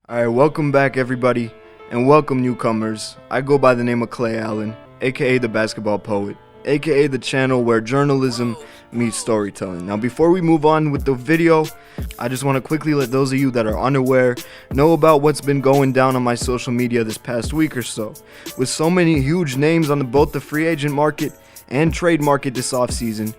Alright, welcome back everybody, and welcome newcomers. I go by the name of Clay Allen, aka the Basketball Poet, aka the channel where journalism meets storytelling. Now before we move on with the video, I just want to quickly let those of you that are unaware know about what's been going down on my social media this past week or so. With so many huge names on both the free agent market and trade market this offseason,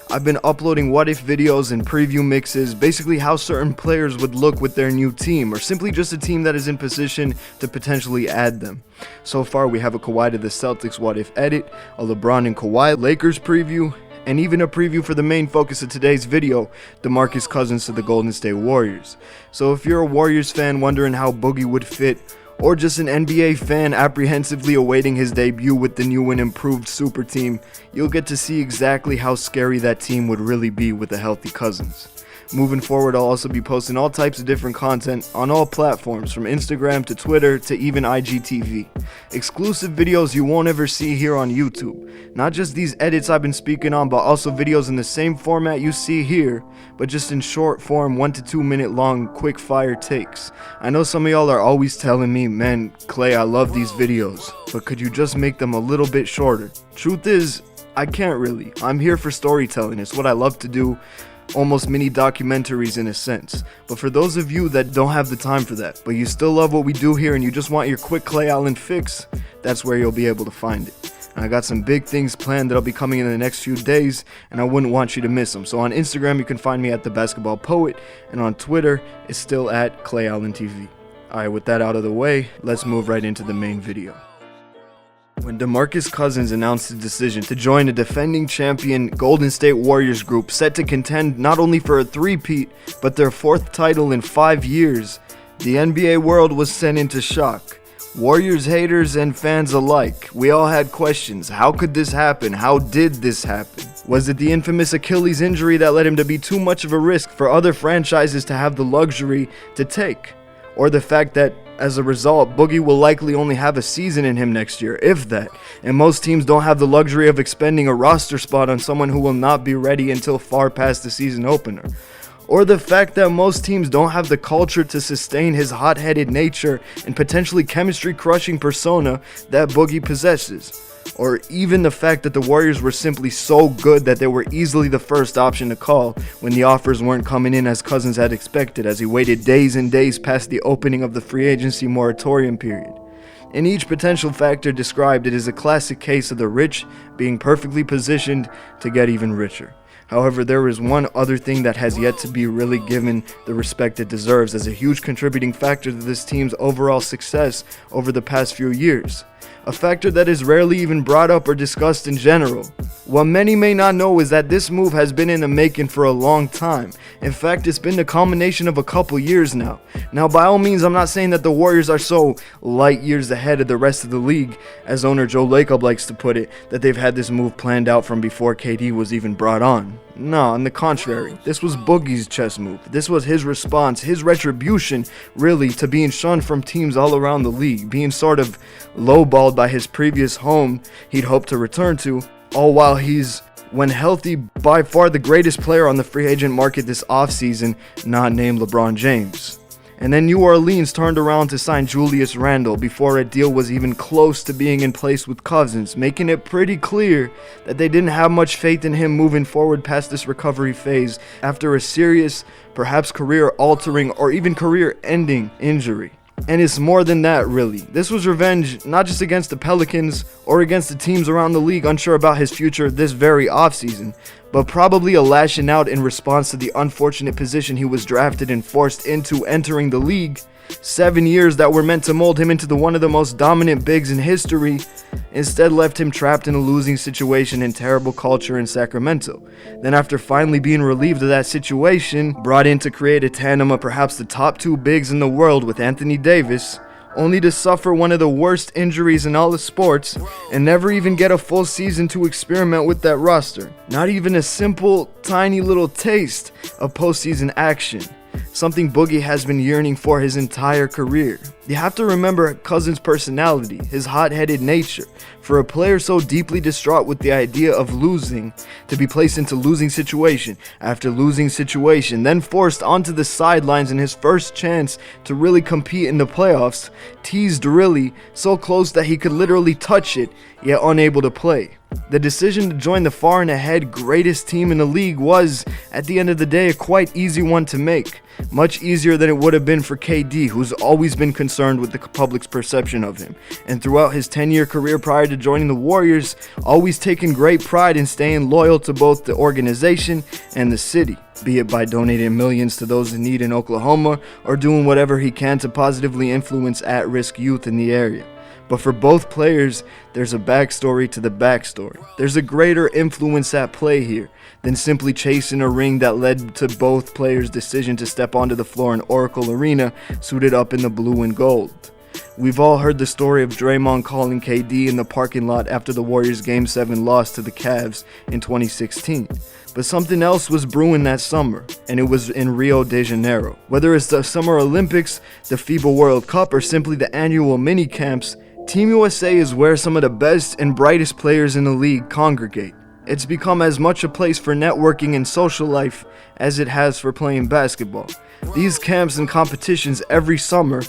I've been uploading what if videos and preview mixes, basically how certain players would look with their new team, or simply just a team that is in position to potentially add them. So far we have a Kawhi to the Celtics what if edit, a LeBron and Kawhi Lakers preview, and even a preview for the main focus of today's video, DeMarcus Cousins to the Golden State Warriors. So if you're a Warriors fan wondering how Boogie would fit, or just an NBA fan apprehensively awaiting his debut with the new and improved super team, you'll get to see exactly how scary that team would really be with a healthy Cousins. Moving forward, I'll also be posting all types of different content on all platforms, from Instagram to Twitter to even IGTV. Exclusive videos you won't ever see here on YouTube. Not just these edits I've been speaking on, but also videos in the same format you see here, but just in short form, 1 to 2 minute long quick fire takes. I know some of y'all are always telling me, man, Clay, I love these videos, but could you just make them a little bit shorter? Truth is, I can't really. I'm here for storytelling. It's what I love to do. Almost mini documentaries in a sense. But for those of you that don't have the time for that, but you still love what we do here and you just want your quick Clay Allen fix, that's where you'll be able to find it. And I got some big things planned that'll be coming in the next few days, and I wouldn't want you to miss them. So on Instagram you can find me at the Basketball Poet, and on Twitter it's still at Clay Allen TV. Alright, with that out of the way, let's move right into the main video. When DeMarcus Cousins announced his decision to join the defending champion Golden State Warriors group set to contend not only for a three-peat, but their 4th title in 5 years, the NBA world was sent into shock. Warriors haters and fans alike, we all had questions. How could this happen? How did this happen? Was it the infamous Achilles injury that led him to be too much of a risk for other franchises to have the luxury to take? Or the fact that, as a result, Boogie will likely only have a season in him next year, if that, and most teams don't have the luxury of expending a roster spot on someone who will not be ready until far past the season opener. Or the fact that most teams don't have the culture to sustain his hot-headed nature and potentially chemistry-crushing persona that Boogie possesses. Or even the fact that the Warriors were simply so good that they were easily the first option to call when the offers weren't coming in as Cousins had expected, as he waited days and days past the opening of the free agency moratorium period. In each potential factor described, it is a classic case of the rich being perfectly positioned to get even richer. However, there is one other thing that has yet to be really given the respect it deserves as a huge contributing factor to this team's overall success over the past few years. A factor that is rarely even brought up or discussed in general. What many may not know is that this move has been in the making for a long time. In fact, it's been the culmination of a couple years now. Now, by all means, I'm not saying that the Warriors are so light years ahead of the rest of the league, as owner Joe Lacob likes to put it, that they've had this move planned out from before KD was even brought on. No, on the contrary, this was Boogie's chess move. This was his response, his retribution, really, to being shunned from teams all around the league, being sort of lowballed by his previous home he'd hoped to return to, all while he's, when healthy, by far the greatest player on the free agent market this offseason, not named LeBron James. And then New Orleans turned around to sign Julius Randle before a deal was even close to being in place with Cousins, making it pretty clear that they didn't have much faith in him moving forward past this recovery phase after a serious, perhaps career-altering or even career-ending injury. And it's more than that, really. This was revenge not just against the Pelicans or against the teams around the league unsure about his future this very offseason, but probably a lashing out in response to the unfortunate position he was drafted and forced into entering the league. 7 years that were meant to mold him into one of the most dominant bigs in history instead left him trapped in a losing situation and terrible culture in Sacramento. Then after finally being relieved of that situation, brought in to create a tandem of perhaps the top 2 bigs in the world with Anthony Davis, only to suffer one of the worst injuries in all of sports and never even get a full season to experiment with that roster. Not even a simple, tiny little taste of postseason action. something Boogie has been yearning for his entire career. You have to remember Cousins' personality, his hot-headed nature. For a player so deeply distraught with the idea of losing, to be placed into losing situation after losing situation, then forced onto the sidelines in his first chance to really compete in the playoffs, teased really so close that he could literally touch it, yet unable to play. The decision to join the far and ahead greatest team in the league was, at the end of the day, a quite easy one to make. Much easier than it would have been for KD, who's always been concerned with the public's perception of him, and throughout his 10-year career prior to joining the Warriors, always taken great pride in staying loyal to both the organization and the city, be it by donating millions to those in need in Oklahoma or doing whatever he can to positively influence at-risk youth in the area. But for both players, there's a backstory to the backstory. There's a greater influence at play here than simply chasing a ring that led to both players' decision to step onto the floor in Oracle Arena suited up in the blue and gold. We've all heard the story of Draymond calling KD in the parking lot after the Warriors' Game 7 loss to the Cavs in 2016. But something else was brewing that summer, and it was in Rio de Janeiro. Whether it's the Summer Olympics, the FIBA World Cup, or simply the annual mini camps, Team USA is where some of the best and brightest players in the league congregate. It's become as much a place for networking and social life as it has for playing basketball. These camps and competitions every summer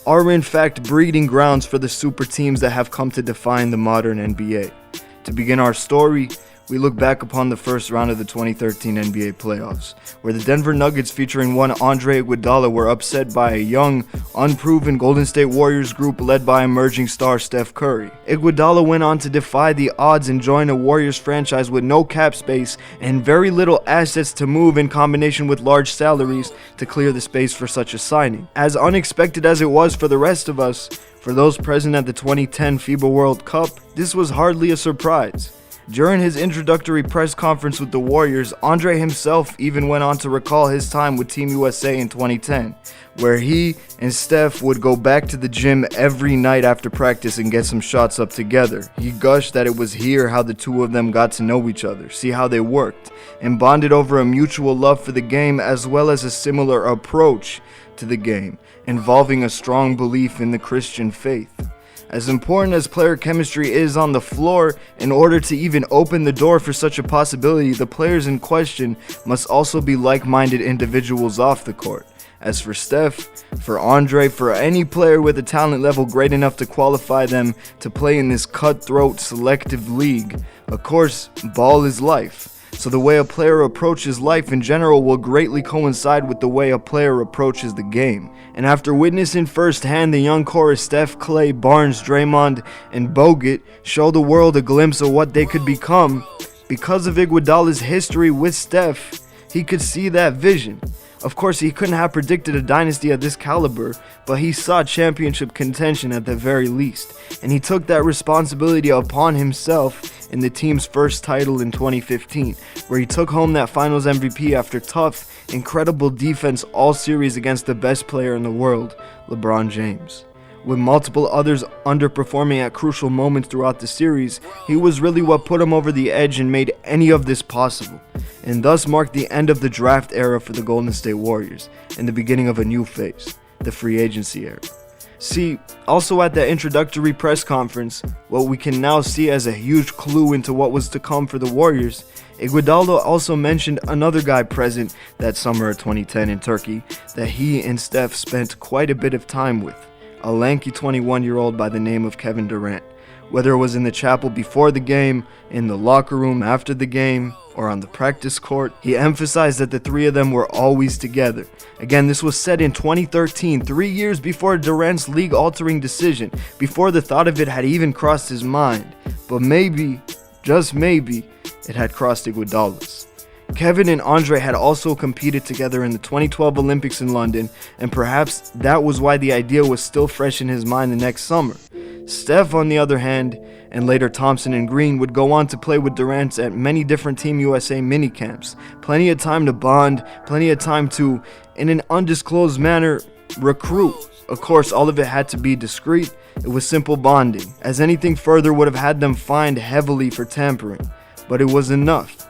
are in fact breeding grounds for the super teams that have come to define the modern NBA. To begin our story, we look back upon the first round of the 2013 NBA playoffs, where the Denver Nuggets featuring one Andre Iguodala were upset by a young, unproven Golden State Warriors group led by emerging star Steph Curry. Iguodala went on to defy the odds and join a Warriors franchise with no cap space and very little assets to move in combination with large salaries to clear the space for such a signing. As unexpected as it was for the rest of us, for those present at the 2010 FIBA World Cup, this was hardly a surprise. During his introductory press conference with the Warriors, Andre himself even went on to recall his time with Team USA in 2010, where he and Steph would go back to the gym every night after practice and get some shots up together. He gushed that it was here how the two of them got to know each other, see how they worked, and bonded over a mutual love for the game as well as a similar approach to the game, involving a strong belief in the Christian faith. As important as player chemistry is on the floor, in order to even open the door for such a possibility, the players in question must also be like-minded individuals off the court. As for Steph, for Andre, for any player with a talent level great enough to qualify them to play in this cutthroat selective league, of course, ball is life. So the way a player approaches life in general will greatly coincide with the way a player approaches the game. And after witnessing firsthand the young core of Steph, Clay, Barnes, Draymond, and Bogut show the world a glimpse of what they could become, because of Iguodala's history with Steph, he could see that vision. Of course, he couldn't have predicted a dynasty of this caliber, but he saw championship contention at the very least, and he took that responsibility upon himself in the team's first title in 2015, where he took home that finals MVP after tough, incredible defense all series against the best player in the world, LeBron James. With multiple others underperforming at crucial moments throughout the series, he was really what put him over the edge and made any of this possible, and thus marked the end of the draft era for the Golden State Warriors and the beginning of a new phase, the free agency era. See, also at that introductory press conference, what we can now see as a huge clue into what was to come for the Warriors, Iguodala also mentioned another guy present that summer of 2010 in Turkey that he and Steph spent quite a bit of time with, a lanky 21-year-old by the name of Kevin Durant. Whether it was in the chapel before the game, in the locker room after the game, or on the practice court, he emphasized that the three of them were always together. Again, this was said in 2013, 3 years before Durant's league-altering decision, before the thought of it had even crossed his mind. But maybe, just maybe, it had crossed Iguodala's. Kevin and Andre had also competed together in the 2012 Olympics in London, and perhaps that was why the idea was still fresh in his mind the next summer. Steph, on the other hand, and later Thompson and Green would go on to play with Durant at many different Team USA minicamps. Plenty of time to bond, plenty of time to, in an undisclosed manner, recruit. Of course, all of it had to be discreet. It was simple bonding, as anything further would have had them fined heavily for tampering. But it was enough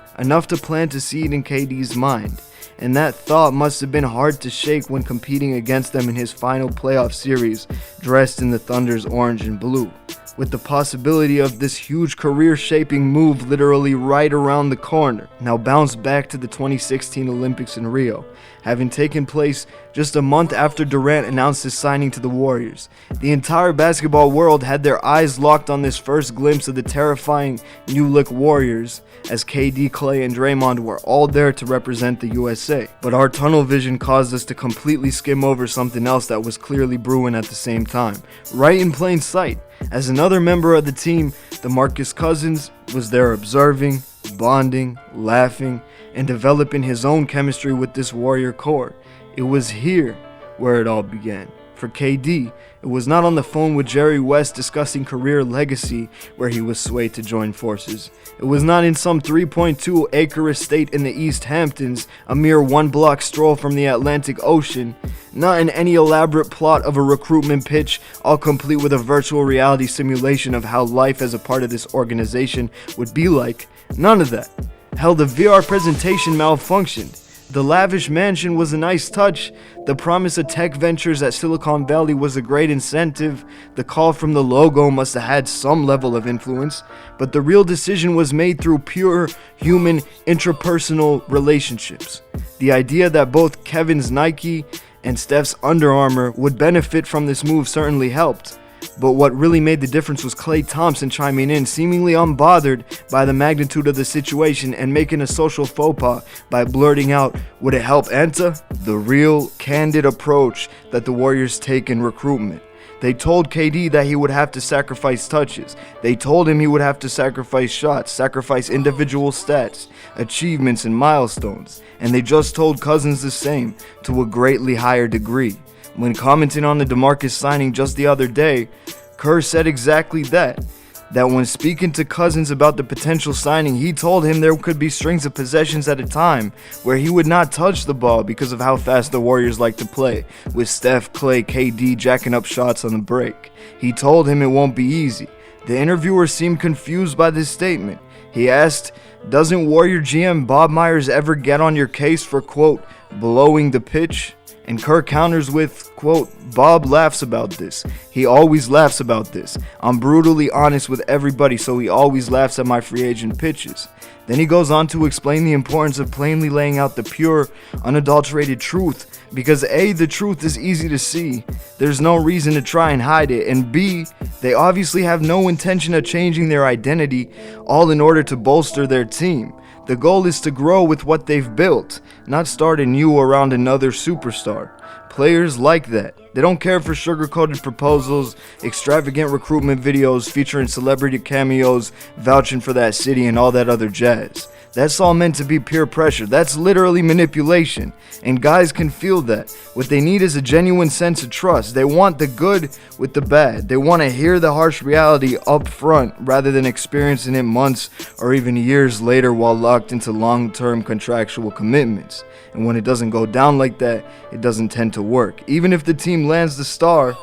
to plant a seed in KD's mind. and that thought must have been hard to shake when competing against them in his final playoff series, dressed in the Thunder's orange and blue, with the possibility of this huge career-shaping move literally right around the corner. Now bounce back to the 2016 Olympics in Rio, having taken place just a month after Durant announced his signing to the Warriors. The entire basketball world had their eyes locked on this first glimpse of the terrifying new-look Warriors, as KD, Klay, and Draymond were all there to represent the USA. But our tunnel vision caused us to completely skim over something else that was clearly brewing at the same time, right in plain sight, as another member of the team, DeMarcus Cousins, was there observing, bonding, laughing, and developing his own chemistry with this Warrior core. It was here where it all began. For KD, it was not on the phone with Jerry West discussing career legacy where he was swayed to join forces. It was not in some 3.2-acre estate in the East Hamptons, a mere one-block stroll from the Atlantic Ocean. Not in any elaborate plot of a recruitment pitch, all complete with a virtual reality simulation of how life as a part of this organization would be like. None of that. Hell, the VR presentation malfunctioned. The lavish mansion was a nice touch, the promise of tech ventures at Silicon Valley was a great incentive, the call from the logo must have had some level of influence, but the real decision was made through pure human intrapersonal relationships. The idea that both Kevin's Nike and Steph's Under Armour would benefit from this move certainly helped. But what really made the difference was Klay Thompson chiming in, seemingly unbothered by the magnitude of the situation and making a social faux pas by blurting out, "Would it help Enta?" The real, candid approach that the Warriors take in recruitment. They told KD that he would have to sacrifice touches. They told him he would have to sacrifice shots, sacrifice individual stats, achievements, and milestones. And they just told Cousins the same, to a greatly higher degree. When commenting on the DeMarcus signing just the other day, Kerr said exactly that when speaking to Cousins about the potential signing, he told him there could be strings of possessions at a time where he would not touch the ball because of how fast the Warriors like to play, with Steph, Klay, KD jacking up shots on the break. He told him it won't be easy. The interviewer seemed confused by this statement. He asked, "Doesn't Warrior GM Bob Myers ever get on your case for, quote, blowing the pitch?" And Kerr counters with, quote, "Bob laughs about this. He always laughs about this. I'm brutally honest with everybody, so he always laughs at my free agent pitches." Then he goes on to explain the importance of plainly laying out the pure, unadulterated truth, because A, the truth is easy to see. There's no reason to try and hide it. And B, they obviously have no intention of changing their identity, all in order to bolster their team. The goal is to grow with what they've built, not start anew around another superstar. Players like that. They don't care for sugar-coated proposals, extravagant recruitment videos featuring celebrity cameos, vouching for that city and all that other jazz. That's all meant to be peer pressure. That's literally manipulation. And guys can feel that. What they need is a genuine sense of trust. They want the good with the bad. They want to hear the harsh reality up front rather than experiencing it months or even years later while locked into long-term contractual commitments. And when it doesn't go down like that, it doesn't tend to work. Even if the team lands the star,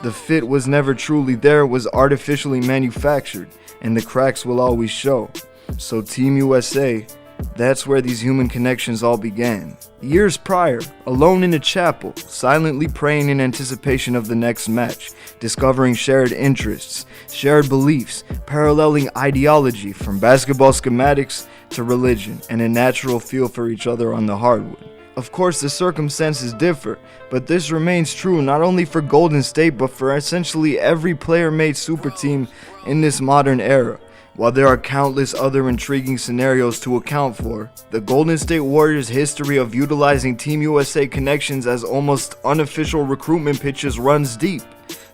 the fit was never truly there, it was artificially manufactured, and the cracks will always show. So Team USA, that's where these human connections all began. Years prior, alone in a chapel, silently praying in anticipation of the next match, discovering shared interests, shared beliefs, paralleling ideology from basketball schematics to religion, and a natural feel for each other on the hardwood. Of course, the circumstances differ, but this remains true not only for Golden State, but for essentially every player-made super team in this modern era. While there are countless other intriguing scenarios to account for, the Golden State Warriors' history of utilizing Team USA connections as almost unofficial recruitment pitches runs deep.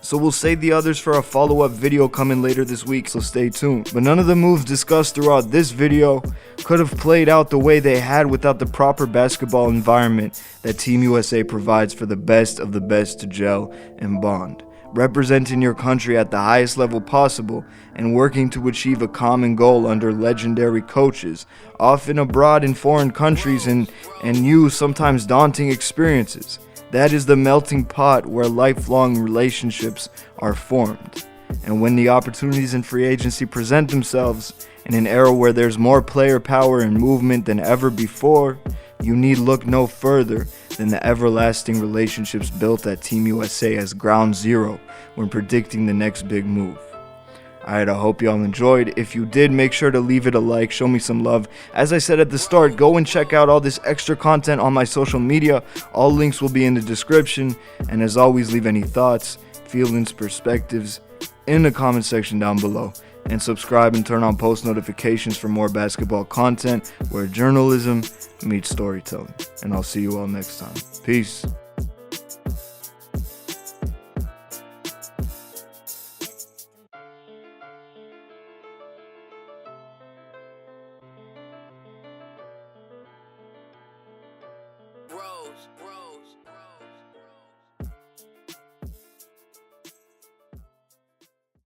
So we'll save the others for a follow-up video coming later this week, so stay tuned. But none of the moves discussed throughout this video could have played out the way they had without the proper basketball environment that Team USA provides for the best of the best to gel and bond. Representing your country at the highest level possible and working to achieve a common goal under legendary coaches, often abroad in foreign countries and new, sometimes daunting experiences. That is the melting pot where lifelong relationships are formed. And when the opportunities in free agency present themselves in an era where there's more player power and movement than ever before, you need look no further than the everlasting relationships built at Team USA as ground zero when predicting the next big move. Alright, I hope y'all enjoyed. If you did, make sure to leave it a like, show me some love. As I said at the start, go and check out all this extra content on my social media. All links will be in the description. And as always, leave any thoughts, feelings, perspectives in the comment section down below. And subscribe and turn on post notifications for more basketball content where journalism meets storytelling. And I'll see you all next time. Peace. Rose.